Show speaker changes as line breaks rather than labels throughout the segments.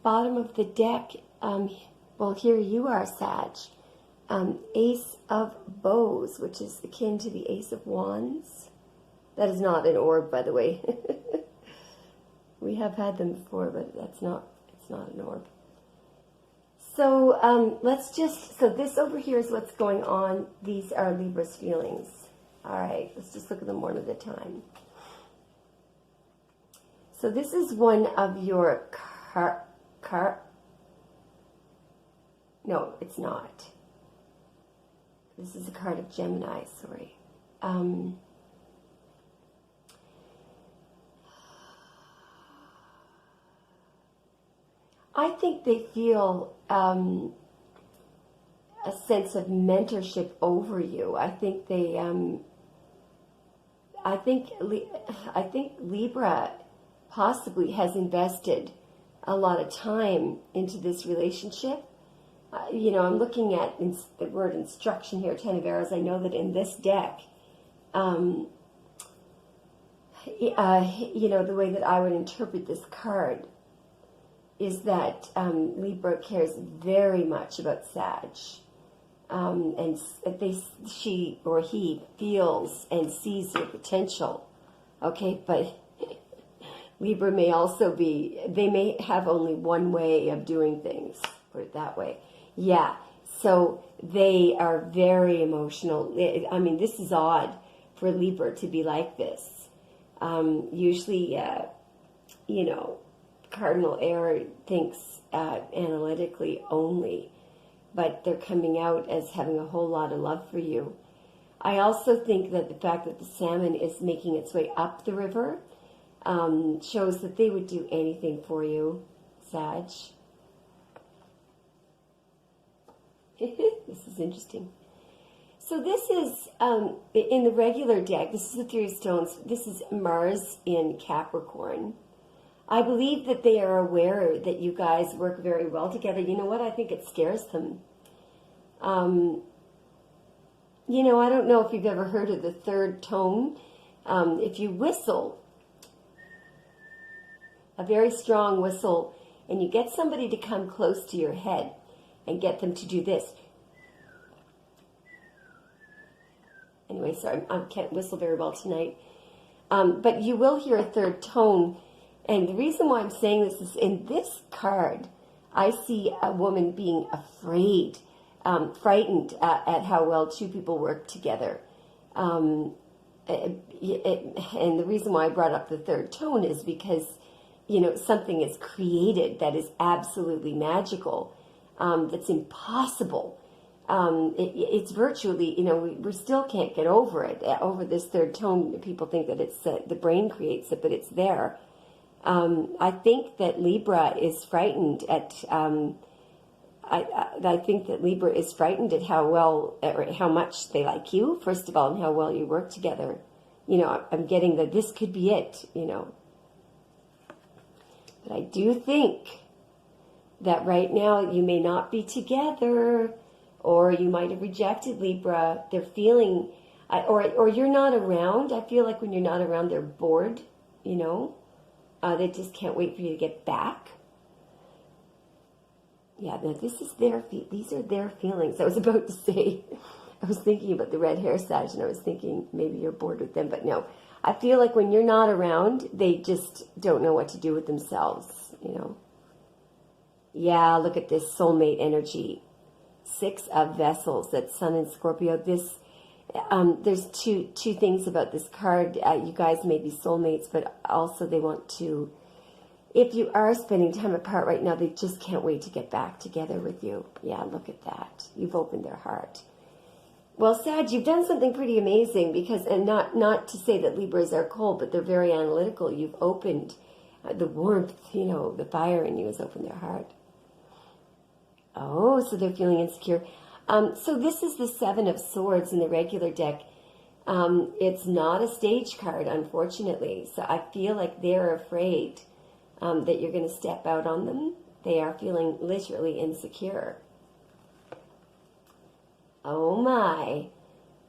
bottom of the deck, well, here you are, Sag. Ace of Bows, which is akin to the Ace of Wands. That is not an orb, by the way. We have had them before, but it's not an orb. So so this over here is what's going on. These are Libra's feelings. All right, let's just look at them one at a time. So this is one of your no, it's not. This is a card of Gemini, sorry. I think they feel a sense of mentorship over you. I think they, I think Libra possibly has invested a lot of time into this relationship. You know, I'm looking at the word instruction here, 10 of Arrows. I know that in this deck, you know, the way that I would interpret this card is that Libra cares very much about Sag. And she or he feels and sees your potential. Okay, but Libra may also be, they may have only one way of doing things, put it that way. Yeah, so they are very emotional. I mean, this is odd for Libra to be like this. Usually, you know, cardinal air thinks analytically only, but they're coming out as having a whole lot of love for you. I also think that the fact that the salmon is making its way up the river shows that they would do anything for you, Sag. This is interesting. So this is, in the regular deck, this is the Three of Stones. This is Mars in Capricorn. I believe that they are aware that you guys work very well together. You know what? I think it scares them. You know, I don't know if you've ever heard of the third tone. If you whistle, a very strong whistle, and you get somebody to come close to your head and get them to do this. Anyway, sorry, I can't whistle very well tonight. But you will hear a third tone. And the reason why I'm saying this is in this card, I see a woman being afraid, frightened at how well two people work together. And the reason why I brought up the third tone is because, you know, something is created that is absolutely magical, that's impossible. It's virtually, you know, we still can't get over it, over this third tone. People think that it's the brain creates it, but it's there. I think that Libra is frightened at, I think that Libra is frightened at how well, or how much they like you, first of all, and how well you work together. You know, I'm getting that this could be it, you know. But I do think that right now you may not be together, or you might have rejected Libra. They're feeling, or you're not around. I feel like when you're not around, they're bored, you know. They just can't wait for you to get back. Yeah, now this is these are their feelings. I was about to say, I was thinking about the red hair, Sag, and I was thinking maybe you're bored with them, but no. I feel like when you're not around, they just don't know what to do with themselves, you know. Yeah, look at this soulmate energy. 6 of Vessels, that's Sun and Scorpio. This, there's two things about this card. You guys may be soulmates, but also they want to, if you are spending time apart right now, they just can't wait to get back together with you. Yeah, look at that. You've opened their heart. Well, Sag, you've done something pretty amazing because, and not to say that Libras are cold, but they're very analytical. You've opened the warmth, you know, the fire in you has opened their heart. Oh, so they're feeling insecure. So this is the 7 of Swords in the regular deck. It's not a stage card, unfortunately. So I feel like they're afraid that you're going to step out on them. They are feeling literally insecure. Oh my.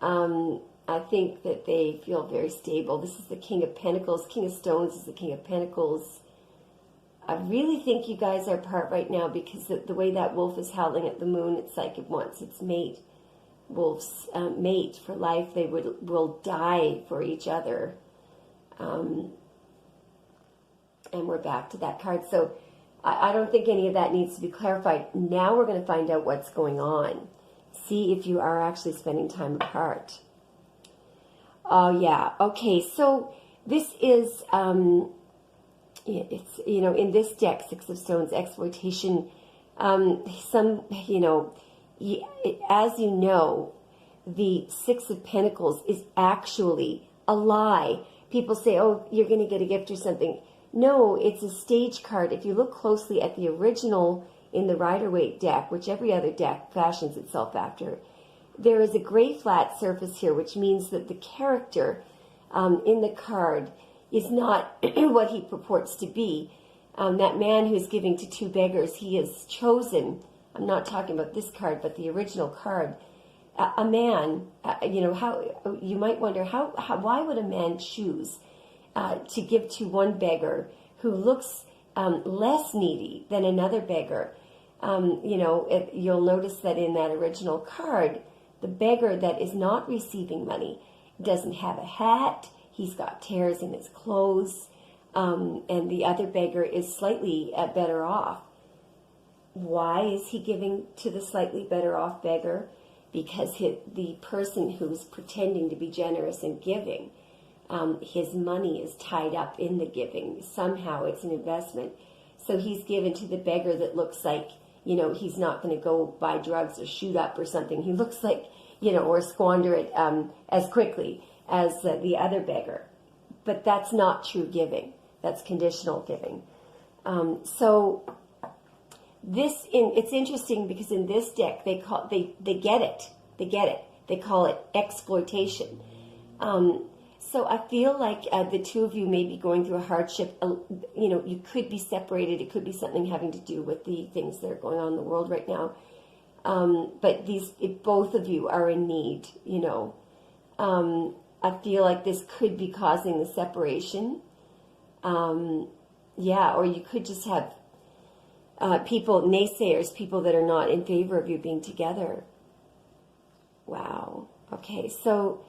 I think that they feel very stable. This is the King of Pentacles. King of Stones is the King of Pentacles. I really think you guys are apart right now because the way that wolf is howling at the moon, it's like it wants its mate. Wolves mate for life. They will die for each other. And we're back to that card. So I don't think any of that needs to be clarified. Now we're going to find out what's going on. See if you are actually spending time apart. Oh, yeah. Okay, so this is, it's, you know, in this deck, Six of Stones, exploitation, some, you know, as you know, the Six of Pentacles is actually a lie. People say, oh, you're going to get a gift or something. No, it's a stage card. If you look closely at the original in the Rider-Waite deck, which every other deck fashions itself after, there is a gray flat surface here, which means that the character in the card is not what he purports to be. That man who's giving to two beggars, he has chosen, I'm not talking about this card, but the original card, a man, you know, how you might wonder, why would a man choose to give to one beggar who looks less needy than another beggar? You know, you'll notice that in that original card, the beggar that is not receiving money doesn't have a hat, he's got tears in his clothes, and the other beggar is slightly better off. Why is he giving to the slightly better off beggar? Because the person who's pretending to be generous and giving, his money is tied up in the giving. Somehow it's an investment. So he's given to the beggar that looks like, you know, he's not going to go buy drugs or shoot up or something. He looks like, you know, or squander it as quickly as the other beggar. But that's not true giving. That's conditional giving. So it's interesting because in this deck they get it. They call it exploitation. So I feel like the two of you may be going through a hardship. You know, you could be separated. It could be something having to do with the things that are going on in the world right now. But both of you are in need, you know. I feel like this could be causing the separation. Yeah, or you could just have people, naysayers, people that are not in favor of you being together. Wow. Okay, so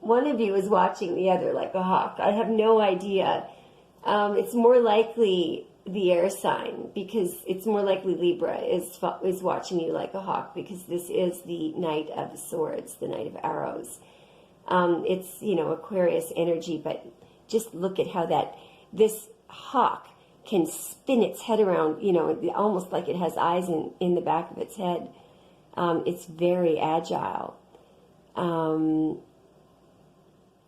one of you is watching the other like a hawk. I have no idea. It's more likely the air sign, because it's more likely Libra is watching you like a hawk, because this is the Knight of Swords, the Knight of Arrows. It's, you know, Aquarius energy, but just look at how this hawk can spin its head around, you know, almost like it has eyes in the back of its head. It's very agile.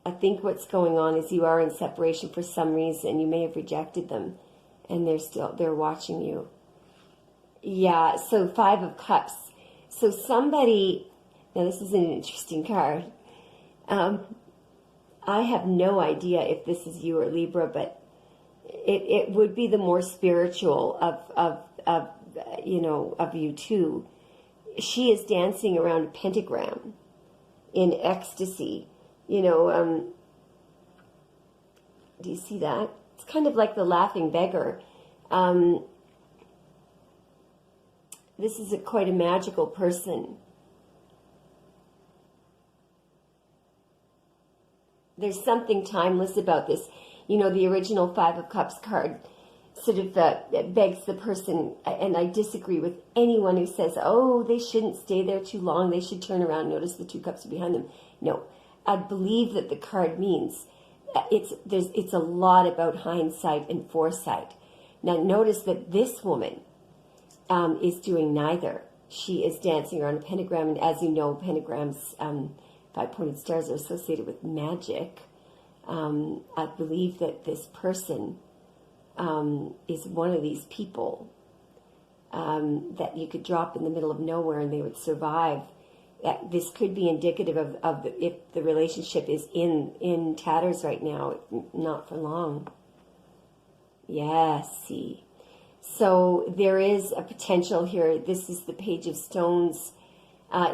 I think what's going on is you are in separation for some reason. You may have rejected them, and they're watching you. Yeah, so Five of Cups. So somebody, now this is an interesting card. I have no idea if this is you or Libra, but it would be the more spiritual of you two. She is dancing around a pentagram in ecstasy. You know, do you see that? It's kind of like the laughing beggar. This is quite a magical person. There's something timeless about this. You know, the original Five of Cups card sort of begs the person, and I disagree with anyone who says, oh, they shouldn't stay there too long, they should turn around, notice the two cups are behind them. No, I believe that the card means it's a lot about hindsight and foresight. Now notice that this woman is doing neither. She is dancing around a pentagram, and as you know, pentagrams, five-pointed stars, are associated with magic. I believe that this person is one of these people that you could drop in the middle of nowhere and they would survive. This could be indicative of if the relationship is in tatters right now, not for long. Yes, see. So there is a potential here. This is the Page of Stones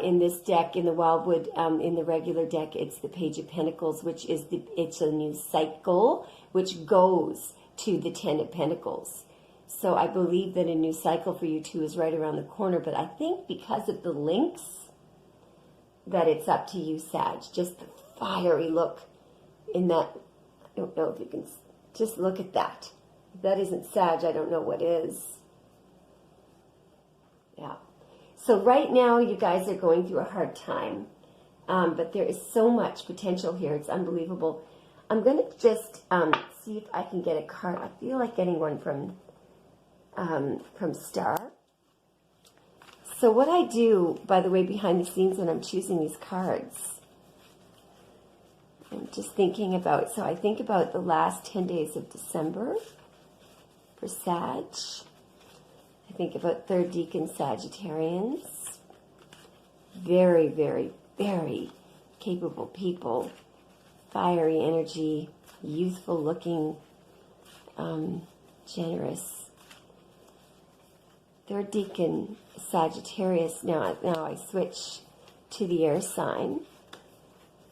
in this deck. In the Wildwood, in the regular deck, it's the Page of Pentacles, which is it's a new cycle, which goes to the Ten of Pentacles. So I believe that a new cycle for you too is right around the corner, but I think because of the links, that it's up to you, Sag. Just the fiery look in that. I don't know if you can just look at that. If that isn't Sag, I don't know what is. Yeah. So right now, you guys are going through a hard time, but there is so much potential here. It's unbelievable. I'm going to just see if I can get a card. I feel like getting one from Star. So what I do, by the way, behind the scenes when I'm choosing these cards, I'm just thinking about, so I think about the last 10 days of December for Sag. I think about third decan Sagittarians. Very, very, very capable people. Fiery energy, youthful looking, generous. Third decan Sagittarius. Now I switch to the air sign.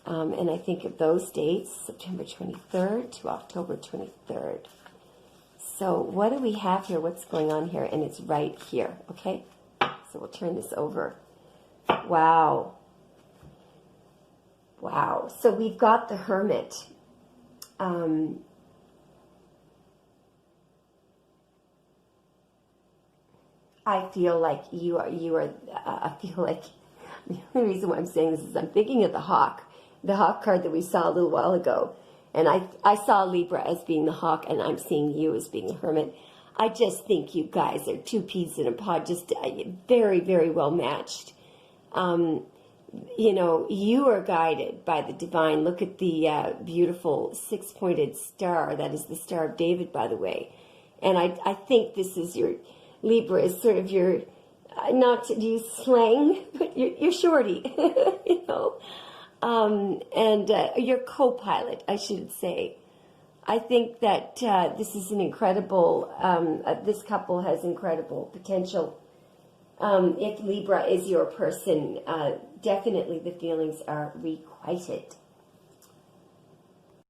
And I think of those dates, September 23rd to October 23rd. So what do we have here? What's going on here? And it's right here, okay? So we'll turn this over. Wow. Wow. So we've got the Hermit. I feel like you are, I feel like the only reason why I'm saying this is I'm thinking of the Hawk card that we saw a little while ago. And I saw Libra as being the Hawk, and I'm seeing you as being the Hermit. I just think you guys are two peas in a pod, just very, very well matched. You know, you are guided by the divine. Look at the beautiful six-pointed star. That is the Star of David, by the way. And I think this is your, Libra is sort of your, not to use slang, but your shorty, you know. And your co-pilot, I should say. I think that this is an incredible, this couple has incredible potential. If Libra is your person, definitely the feelings are requited.